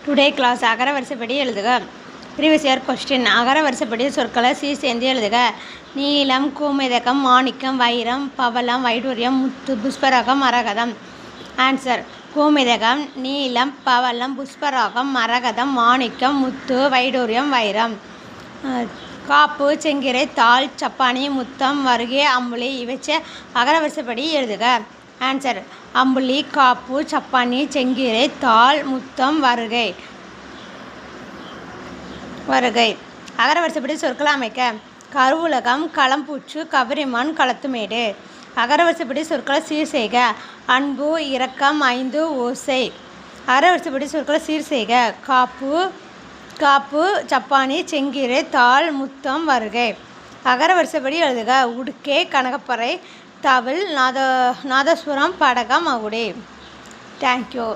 Today class அகர வரிசைப்படி எழுதுக. Previous year question. அகர வரிசைப்படி சொற்களை சேர்ந்து எழுதுக. நீலம், கோமேதகம், மாணிக்கம், வைரம், பவளம், வைடூரியம், முத்து, புஷ்பராகம், மரகதம். ஆன்சர்: கோமேதகம், நீலம், பவளம், புஷ்பராகம், மரகதம், மாணிக்கம், முத்து, வைடூரியம், வைரம். காப்பு, செங்கிரை, தாள், சப்பானி, முத்தம், வருகை, அம்புலி. இவற்றை அகர வரிசைப்படி எழுதுக. ஆன்சர்: அம்புலி, காப்பு, சப்பானி, செங்கிரை, தாள், முத்தம், வருகை. அகர வரிசைப்படி சொற்களை அமைக்க. கருவுலகம், களம்பூற்று, கவரிமான், களத்துமேடு. அகர வரிசைப்படி சொற்களை சீர் செய்க. அன்பு, இரக்கம், ஐந்து, ஓசை. அகர வரிசைப்படி சொற்களை சீர் செய்க. காப்பு, சப்பானி, செங்கிரை, தாள், முத்தம், வருகை. அகர வரிசைப்படி எழுதுக. உடுக்கை, கனகப்பறை, தவில், நாதஸ்வரம், படகம், மகுடி. தேங்க்யூ.